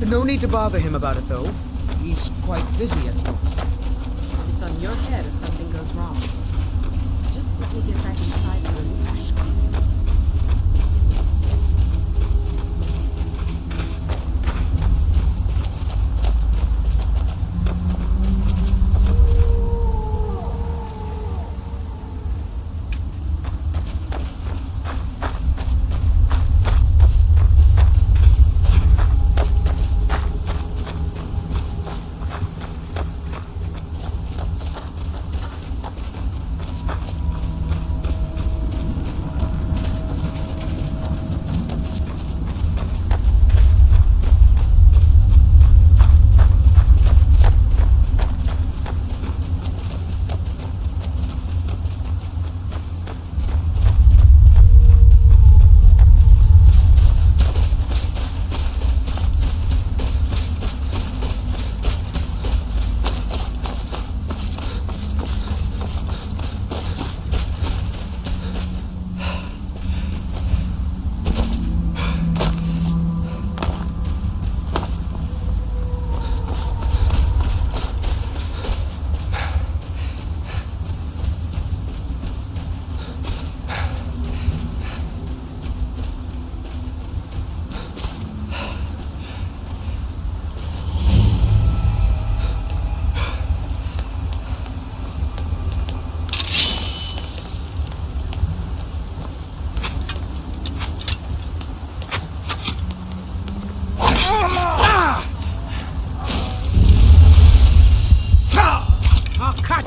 No need to bother him about it, though. He's quite busy at the moment. It's on your head if something goes wrong. Just let me get back inside the room, Sash.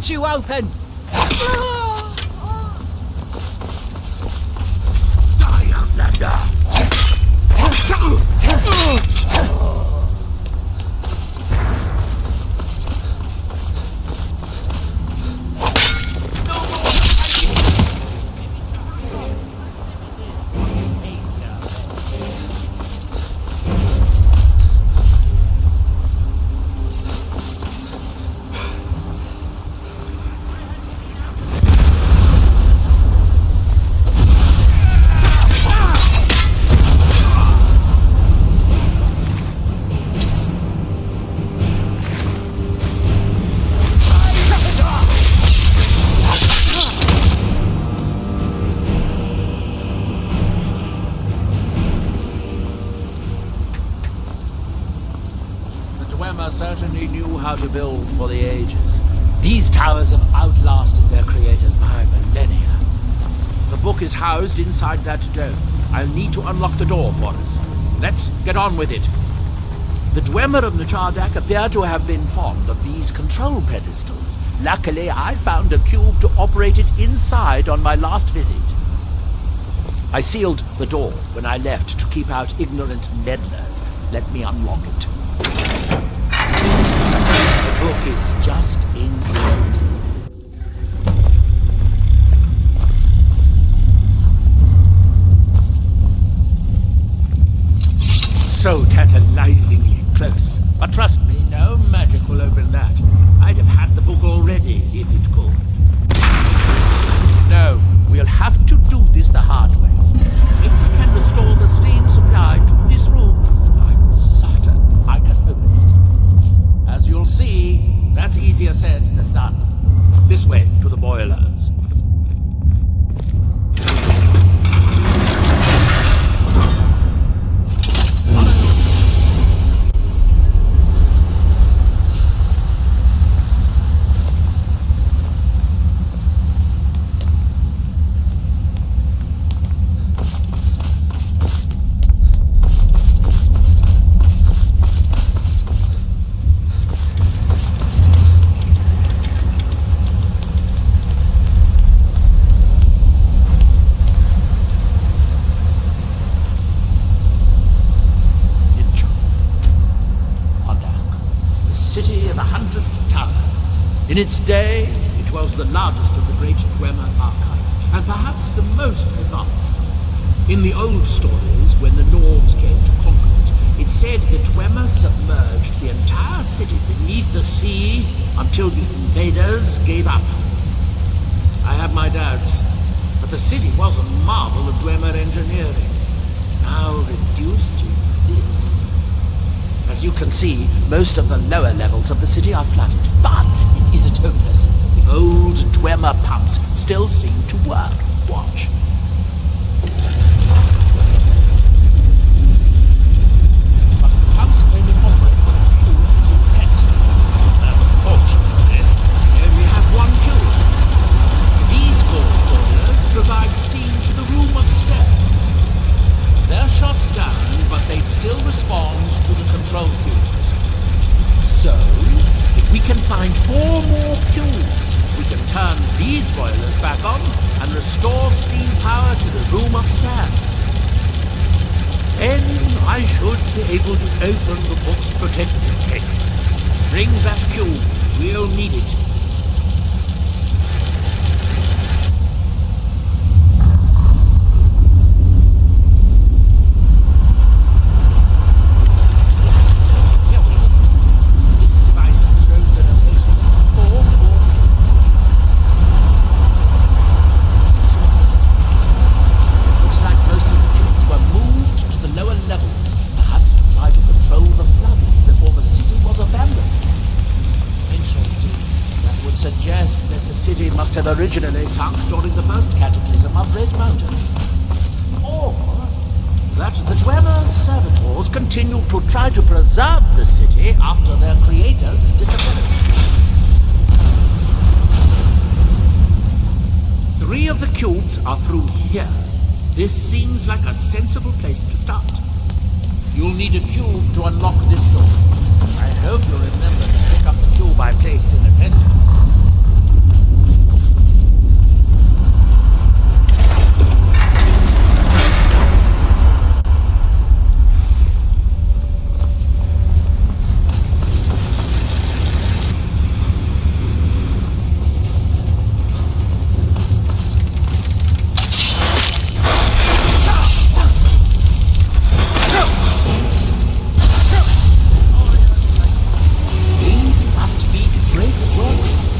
You open! Certainly knew how to build for the ages. These towers have outlasted their creators by millennia. The book is housed inside that dome. I'll need to unlock the door for us. Let's get on with it. The Dwemer of Nachardak appear to have been fond of these control pedestals. Luckily, I found a cube to operate it inside on my last visit. I sealed the door when I left to keep out ignorant meddlers. Let me unlock it. The book is just inside. So tantalizingly close. But trust me, no magic will open that. I'd have had the book already, if it could. No, we'll have to do this the hard way. If we can restore the steam supply to this room, I'm certain I can open it. As you'll see, that's easier said than done. This way to the boilers. In its day, it was the largest of the great Dwemer archives, and perhaps the most advanced. In the old stories, when the Nords came to conquer it, it said that Dwemer submerged the entire city beneath the sea until the invaders gave up. I have my doubts, but the city was a marvel of Dwemer engineering, now reduced to this. As you can see, most of the lower levels of the city are flooded, but it isn't hopeless. The old Dwemer pumps still seem to work. Watch. But the pumps only operate when the fuel is in pet. Unfortunately, we only have one fuel. These gold boilers provide steam to the room upstairs. They're shut down, but they still respond to the control fuels. So, if we can find 4 more fuels, we can turn these boilers back on and restore steam power to the room upstairs. Then I should be able to open the book's protective case. Bring that fuel. We'll need it. Originally sunk during the first cataclysm of Red Mountain. Or that the Dwemer servitors continued to try to preserve the city after their creators disappeared. 3 of the cubes are through here. This seems like a sensible place to start. You'll need a cube to unlock this door. I hope you'll remember to pick up the cube I placed in the pedestal. These must be great workshops.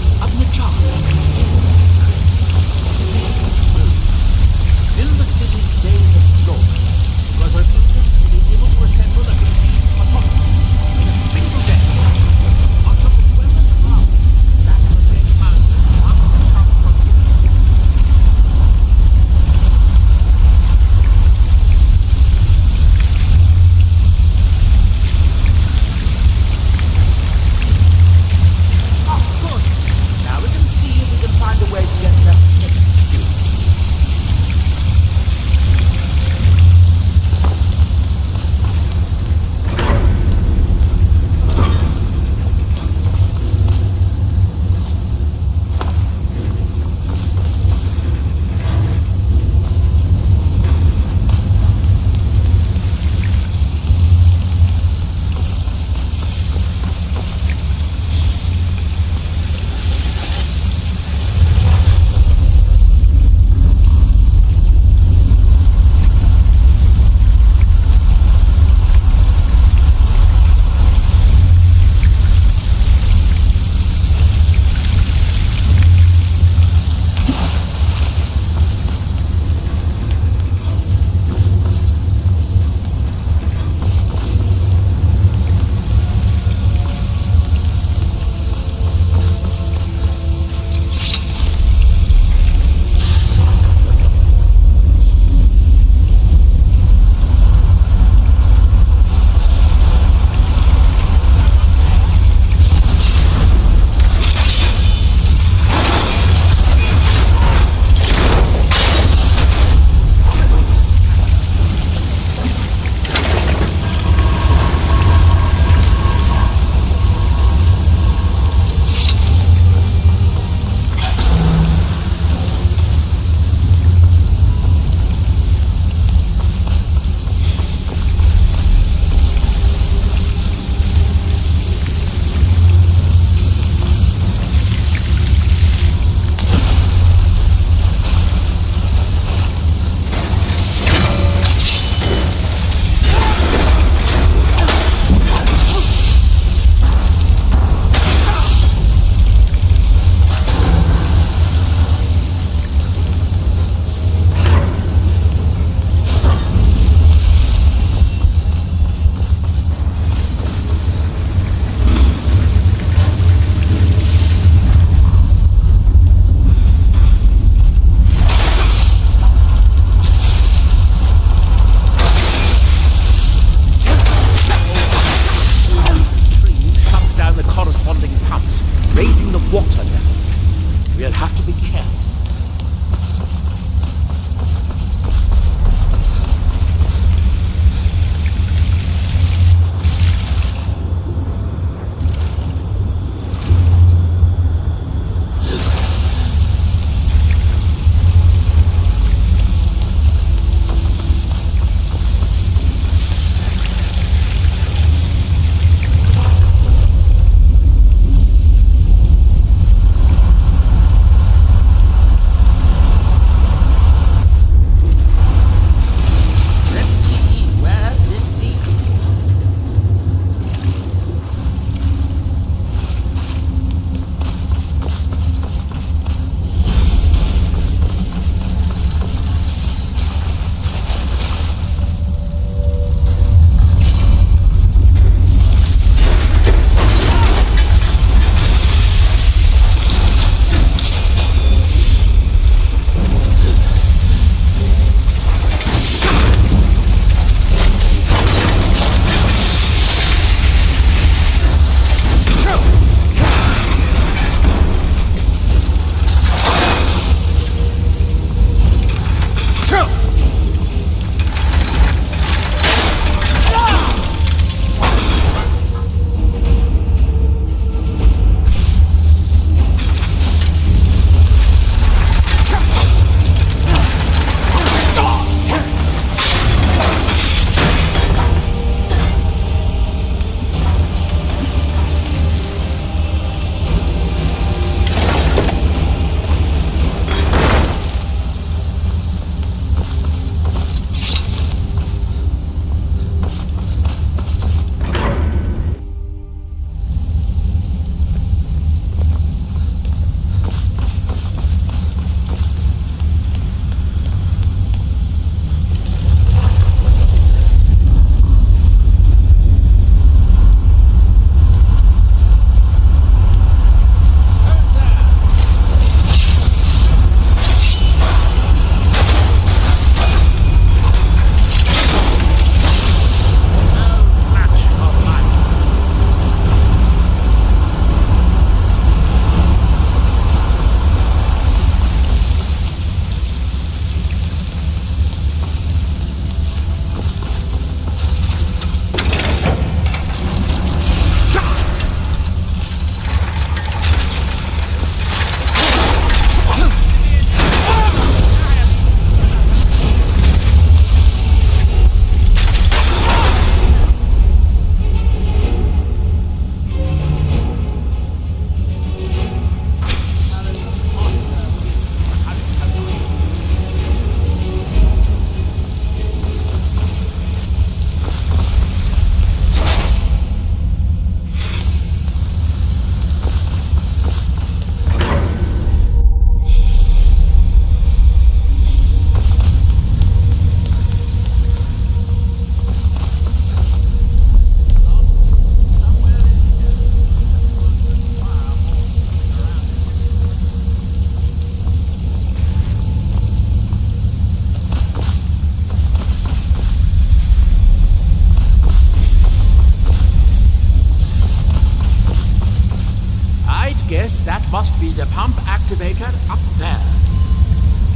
Yes, that must be the pump activator up there.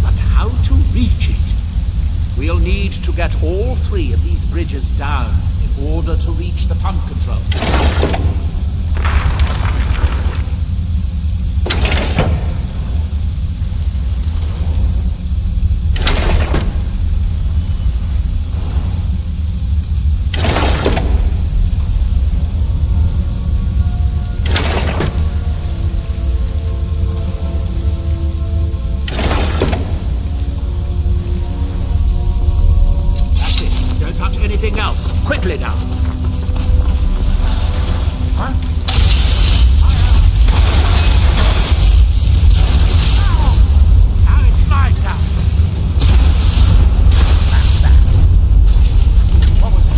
But how to reach it? We'll need to get all 3 of these bridges down in order to reach the pump control. Anything else? Quickly now! Huh? Now it's my turn! That's that. What was it?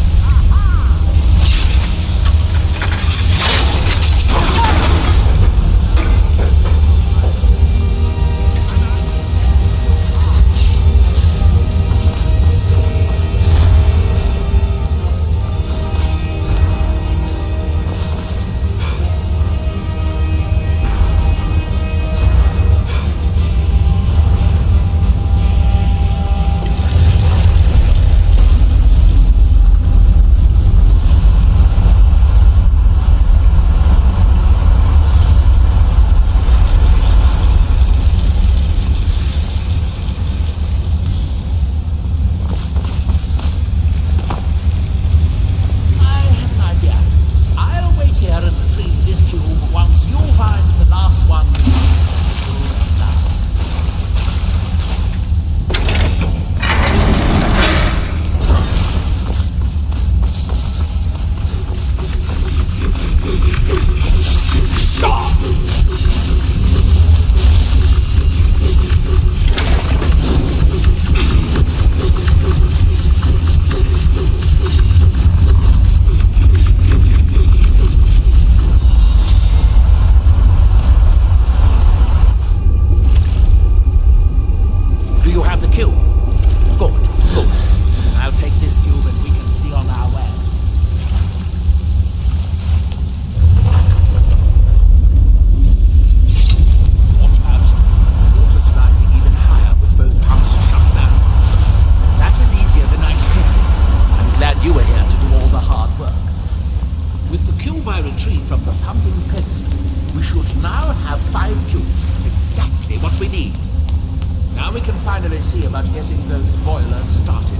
Finally see about getting those boilers started.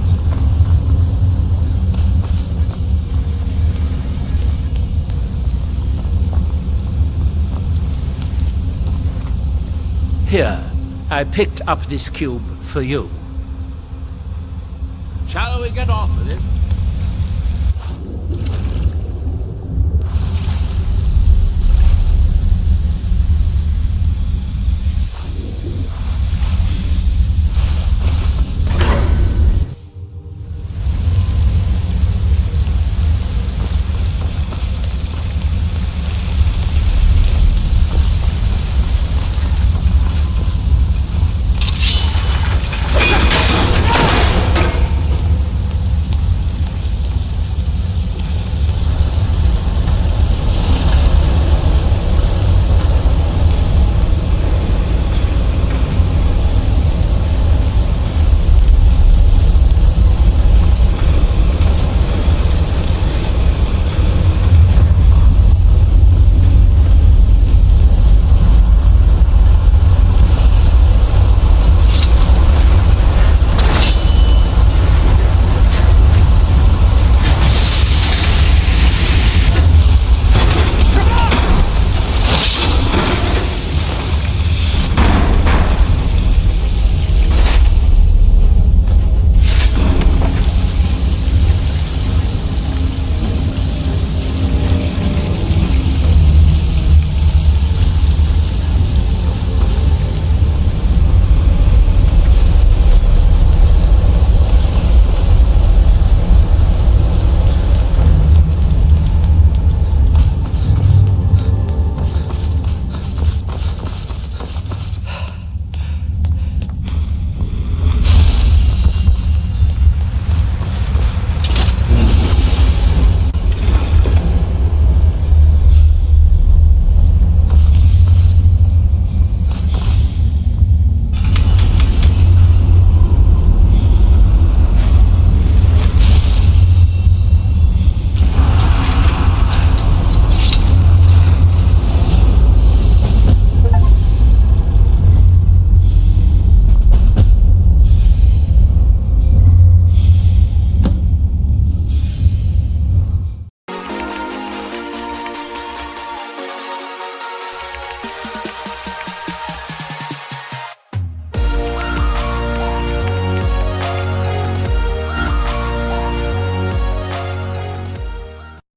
Here, I picked up this cube for you. Shall we get on with it?